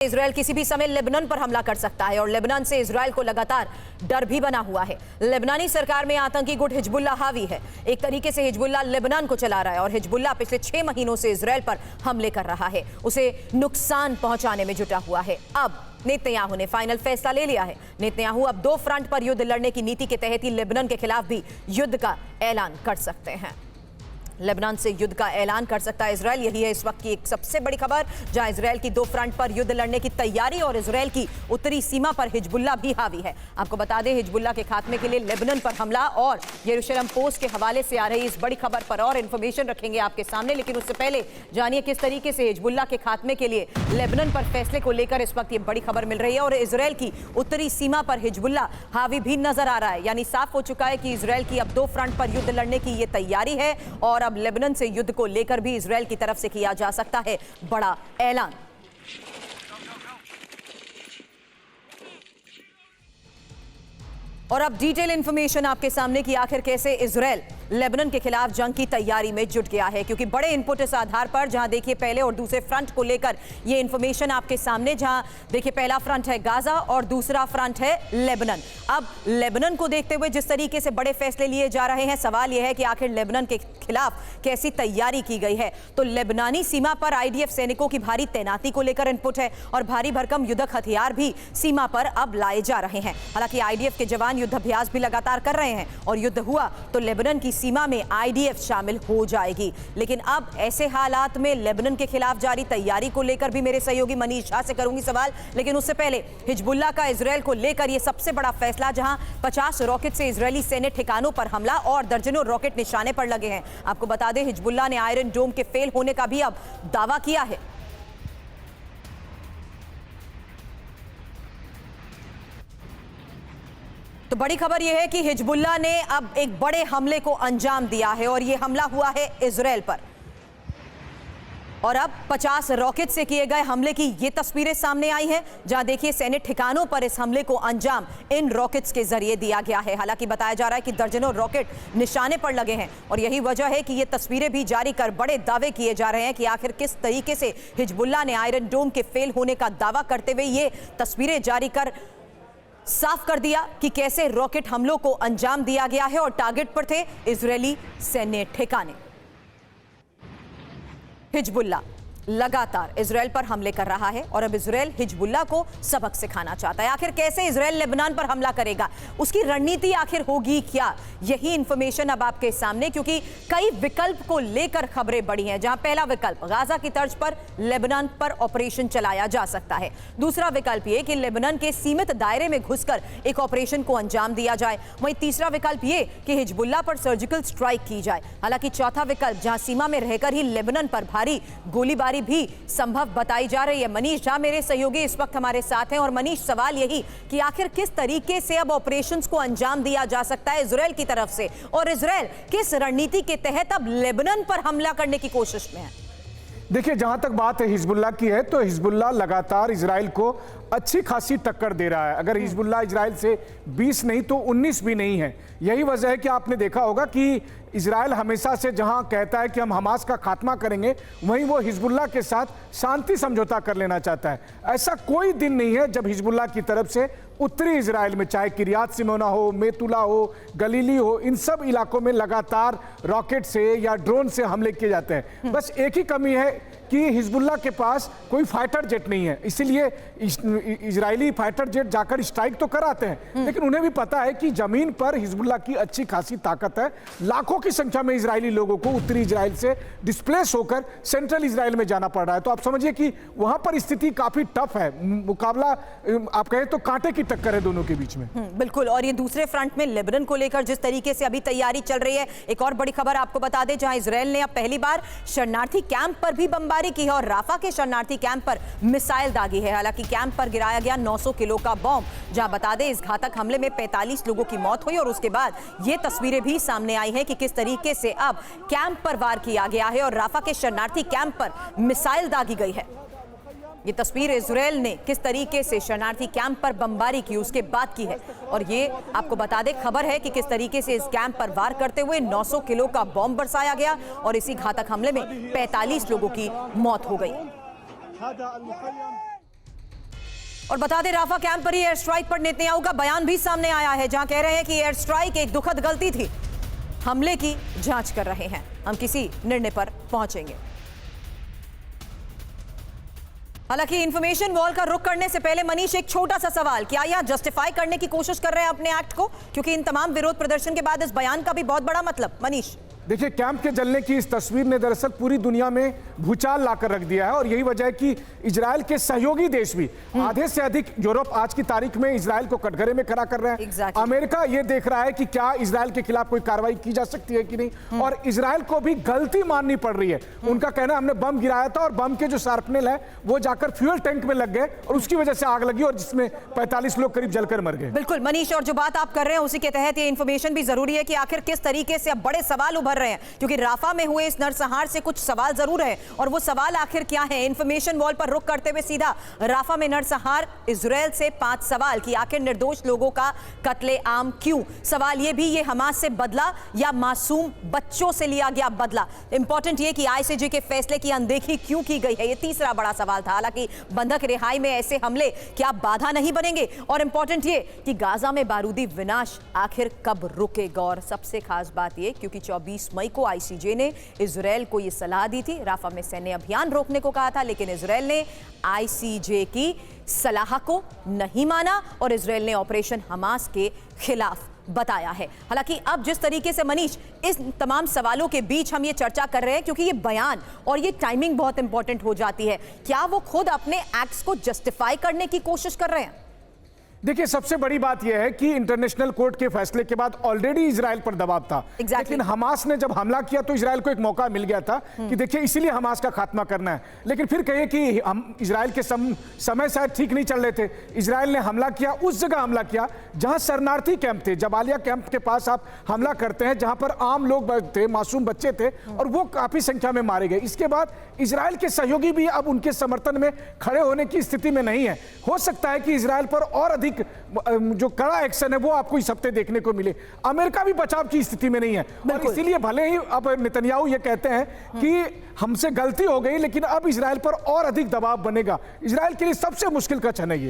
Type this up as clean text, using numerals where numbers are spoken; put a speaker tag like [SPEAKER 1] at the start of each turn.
[SPEAKER 1] Israel किसी भी समय लेबनान पर हमला कर सकता है और लेबनान से इजराइल को लगातार डर भी बना हुआ है। लेबनानी सरकार में आतंकी गुट हिजबुल्लाह हावी है। एक तरीके से हिजबुल्लाह लेबनान को चला रहा है और हिजबुल्लाह पिछले 6 महीनों से इजराइल पर हमले कर रहा है, उसे नुकसान पहुंचाने में जुटा हुआ है। अब नेतन्याहू ने फाइनल फैसला ले लिया है। नेतन्याहू अब 2 फ्रंट पर युद्ध लड़ने की नीति के तहत ही लेबनान के खिलाफ भी युद्ध का ऐलान कर सकते हैं। लेबनान से युद्ध का ऐलान कर सकता है इजराइल। यही है इस वक्त की एक सबसे बड़ी खबर, जहां इजराइल की 2 फ्रंट पर युद्ध लड़ने की तैयारी और इजराइल की उत्तरी सीमा पर हिजबुल्लाह भी हावी है। आपको बता दें, हिजबुल्लाह के खात्मे के लिए लेबनान पर हमला और यरूशलेम पोस्ट के हवाले से आ रही इस बड़ी खबर पर और इंफॉर्मेशन रखेंगे आपके सामने। लेकिन उससे पहले जानिए किस तरीके से हिजबुल्लाह के खात्मे के लिए लेबनान पर फैसले को लेकर इस वक्त ये बड़ी खबर मिल रही है और इजराइल की उत्तरी सीमा पर हिजबुल्लाह हावी भी नजर आ रहा है। यानी साफ हो चुका है कि इजराइल की अब 2 फ्रंट पर युद्ध लड़ने की ये तैयारी है और अब लेबनान से युद्ध को लेकर भी इजराइल की तरफ से किया जा सकता है बड़ा ऐलान। और अब डिटेल इंफॉर्मेशन आपके सामने कि आखिर कैसे इजराइल लेबनान के खिलाफ जंग की तैयारी में जुट गया है, क्योंकि बड़े इनपुट इस आधार पर, जहां देखिए पहले और दूसरे फ्रंट को लेकर ये इंफॉर्मेशन आपके सामने, जहां देखिए पहला फ्रंट है गाजा और दूसरा फ्रंट है लेबनान। अब लेबनान को देखते हुए जिस तरीके से बड़े फैसले लिए जा रहे हैं, सवाल यह है कि आखिर लेबनान के खिलाफ कैसी तैयारी की गई है। तो लेबनानी सीमा पर आईडीएफ सैनिकों की भारी तैनाती को लेकर इनपुट है और भारी भरकम युद्धक हथियार भी सीमा पर अब लाए जा रहे हैं। हालांकि आईडीएफ के जवान युद्धाभ्यास भी लगातार कर रहे हैं और युद्ध हुआ तो लेबनान की सीमा में आईडीएफ शामिल हो जाएगी। लेकिन अब ऐसे हालात में लेबनान के खिलाफ जारी तैयारी को लेकर भी मेरे सहयोगी मनीष झा से करूंगी सवाल। लेकिन उससे पहले हिजबुल्लाह का इजराइल को लेकर यह सबसे बड़ा फैसला, जहां 50 रॉकेट से इजरायली सैन्य ठिकानों पर हमला और दर्जनों रॉकेट निशाने पर लगे हैं। आपको बता दें, हिजबुल्लाह ने आयरन डोम के फेल होने का भी अब दावा किया है। तो बड़ी खबर यह है कि हिजबुल्लाह ने अब एक बड़े हमले को अंजाम दिया है और यह हमला हुआ है इजराइल पर। और अब 50 रॉकेट से किए गए हमले की ये तस्वीरें सामने आई हैं, जहां देखिए सैन्य ठिकानों पर इस हमले को अंजाम इन रॉकेट्स के जरिए दिया गया है। हालांकि बताया जा रहा है कि दर्जनों रॉकेट निशाने पर लगे हैं और यही वजह है कि ये तस्वीरें भी जारी कर बड़े दावे किए जा रहे हैं कि आखिर किस तरीके से हिजबुल्लाह ने आयरन डोम के फेल होने का दावा करते हुए ये तस्वीरें जारी कर साफ कर दिया कि कैसे रॉकेट हमलों को अंजाम दिया गया है और टारगेट पर थे इजरायली सैन्य ठिकाने। हिजबुल्लाह लगातार इजराइल पर हमले कर रहा है और अब इजराइल हिजबुल्लाह को सबक सिखाना चाहता है। आखिर कैसे इजराइल लेबनान पर हमला करेगा, उसकी रणनीति आखिर होगी क्या, यही इंफॉर्मेशन अब आपके सामने, क्योंकि कई विकल्प को लेकर खबरें बढ़ी हैं। जहां पहला विकल्प गाजा की तर्ज पर लेबनान पर ऑपरेशन चलाया जा सकता है। दूसरा विकल्प यह कि लेबनान के सीमित दायरे में घुसकर एक ऑपरेशन को अंजाम दिया जाए। वहीं तीसरा विकल्प यह कि हिजबुल्लाह पर सर्जिकल स्ट्राइक की जाए। हालांकि चौथा विकल्प, जहां सीमा में रहकर ही लेबनान पर भारी गोलीबारी भी संभव बताई जा रही है। मनीष झा मेरे सहयोगी इस वक्त हमारे साथ हैं और मनीष, सवाल यही कि आखिर किस तरीके से अब ऑपरेशंस को अंजाम दिया जा सकता है इजराइल की तरफ से और इजराइल किस रणनीति के तहत अब लेबनान पर हमला करने की कोशिश में है?
[SPEAKER 2] देखिए, जहां तक बात है हिजबुल्लाह की है तो हिजबुल्लाह लगातार इजराइल को अच्छी खासी टक्कर दे रहा है। अगर हिजबुल्लाह इजराइल से 20 नहीं तो 19 भी नहीं है। यही वजह है कि आपने देखा होगा कि इजराइल हमेशा से जहां कहता है कि हम हमास का खात्मा करेंगे, वहीं वो हिजबुल्लाह के साथ शांति समझौता कर लेना चाहता है। ऐसा कोई दिन नहीं है जब हिजबुल्लाह की तरफ से उत्तरी इजराइल में, चाहे किरियात सिमोना हो, मेतुला हो, गलीली हो, इन सब इलाकों में लगातार रॉकेट से या ड्रोन से हमले किए जाते हैं। बस एक ही कमी है कि हिजबुल्लाह के पास कोई फाइटर जेट नहीं है, इसीलिए इजरायली फाइटर जेट जाकर स्ट्राइक तो कराते हैं, लेकिन उन्हें भी पता है कि जमीन पर हिजबुल्लाह की अच्छी खासी ताकत है। लाखों की संख्या में इजरायली लोगों को उत्तरी इजराइल से डिस्प्लेस होकर सेंट्रल इजराइल में जाना पड़ रहा है। तो आप समझिए कि वहां पर स्थिति काफी टफ है। मुकाबला आप कहें तो कांटे की टक्कर है दोनों के बीच में।
[SPEAKER 1] बिल्कुल। और ये दूसरे फ्रंट में लेबनान को लेकर जिस तरीके से अभी तैयारी चल रही है, एक और बड़ी खबर आपको बता दें, जहां इजराइल ने अब पहली बार शरणार्थी कैंप पर भी बमबारी की है और राफा के शरणार्थी कैंप पर मिसाइल दागी है। हालांकि कैंप पर गिराया गया 900 किलो का बॉम्ब, जहां बता दें इस घातक हमले में 45 लोगों की मौत हुई और उसके बाद ये तस्वीरें भी सामने आई हैं कि किस तरीके से अब कैंप पर वार किया गया है और राफा के शरणार्थी कैंप पर मिसाइल दागी गई है। ये तस्वीर इजराइल ने किस तरीके से शरणार्थी कैंप पर बमबारी की उसके बाद की है और ये आपको बता दें खबर है कि किस तरीके से इस कैंप पर वार करते हुए 900 किलो का बॉम्ब बरसाया गया और इसी घातक हमले में 45 लोगों की मौत हो गई। और बता दें, राफा कैंप पर ही एयर स्ट्राइक पर नेतन्याहू का बयान भी सामने आया है, जहां कह रहे हैं कि एयर स्ट्राइक एक दुखद गलती थी, हमले की जांच कर रहे हैं, हम किसी निर्णय पर पहुंचेंगे। हालांकि इंफॉर्मेशन वॉल का रुख करने से पहले मनीष, एक छोटा सा सवाल, क्या यह जस्टिफाई करने की कोशिश कर रहे हैं अपने एक्ट को? क्योंकि इन तमाम विरोध प्रदर्शन के बाद इस बयान का भी बहुत बड़ा मतलब। मनीष,
[SPEAKER 2] देखिए, कैंप के जलने की इस तस्वीर ने दरअसल पूरी दुनिया में भूचाल लाकर रख दिया है और यही वजह है कि इजराइल के सहयोगी देश भी, आधे से अधिक यूरोप आज की तारीख में इजराइल को कटघरे में खड़ा कर रहे हैं।
[SPEAKER 1] Exactly.
[SPEAKER 2] अमेरिका ये देख रहा है कि क्या इजराइल के खिलाफ कोई कार्रवाई की जा सकती है कि नहीं, और इजराइल को भी गलती माननी पड़ रही है। उनका कहना, हमने बम गिराया था और बम के जो शार्पनेल है वो जाकर फ्यूल टैंक में लग गए और उसकी वजह से आग लगी और जिसमें 45 लोग करीब जलकर मर गए।
[SPEAKER 1] बिल्कुल मनीष, और जो बात आप कर रहे हैं उसी के तहत ये इंफॉर्मेशन भी जरूरी है कि आखिर किस तरीके से अब बड़े सवाल उभर रहे हैं, क्योंकि राफा में हुए इस नरसंहार से कुछ सवाल जरूर है, और वो सवाल आखिर क्या है? इंफॉर्मेशन वॉल पर रुख करते हुए सीधा राफा में नरसंहार, इजराइल से 5 सवाल कि आखिर निर्दोष लोगों का कत्ले आम क्यों? सवाल ये भी, ये हमास से बदला या मासूम बच्चों से लिया गया बदला? इंपॉर्टेंट ये कि आईसीजे के फैसले की अनदेखी क्यों की गई है, ये तीसरा बड़ा सवाल था। हालांकि बंधक रिहाई में ऐसे हमले क्या बाधा नहीं बनेंगे? और इंपॉर्टेंट ये कि गाजा में बारूदी विनाश आखिर कब रुकेगा? और सबसे खास बात ये, क्योंकि 24 मई को आईसीजे ने इजराइल को यह सलाह दी थी, राफा में सैन्य अभियान रोकने को कहा था, लेकिन इजराइल ने आईसीजे की सलाह को नहीं माना और इजराइल ने ऑपरेशन हमास के खिलाफ बताया है। हालांकि अब जिस तरीके से मनीष, इस तमाम सवालों के बीच हम ये चर्चा कर रहे हैं, क्योंकि ये बयान और ये टाइमिंग बहुत इंपॉर्टेंट हो जाती है, क्या वो खुद अपने एक्ट्स को जस्टिफाई करने की कोशिश कर रहे हैं?
[SPEAKER 2] देखिए, सबसे बड़ी बात यह है कि इंटरनेशनल कोर्ट के फैसले के बाद ऑलरेडी इजराइल पर दबाव था। लेकिन हमास ने जब हमला किया तो इजराइल को एक मौका मिल गया था कि देखिए, इसीलिए हमास का खात्मा करना है। लेकिन फिर कहिए कि हम इजराइल के समय शायद ठीक नहीं चल रहे थे, इजराइल ने हमला किया, उस जगह हमला किया जहां शरणार्थी कैंप थे। जबालिया कैंप के पास आप हमला करते हैं जहां पर आम लोग थे, मासूम बच्चे थे, और वो काफी संख्या में मारे गए। इसके बाद इजराइल के सहयोगी भी अब उनके समर्थन में खड़े होने की स्थिति में नहीं है। हो सकता है कि इजराइल पर और अधिक जो कड़ा एक्शन है वो आपको इस हफ्ते देखने को मिले। अमेरिका भी बचाव की स्थिति में नहीं है और इसीलिए भले ही अब नेतन्याहू ये कहते हैं कि हमसे गलती हो गई, लेकिन अब इजराइल पर और अधिक दबाव बनेगा। इजराइल के लिए सबसे मुश्किल का क्षण है ये।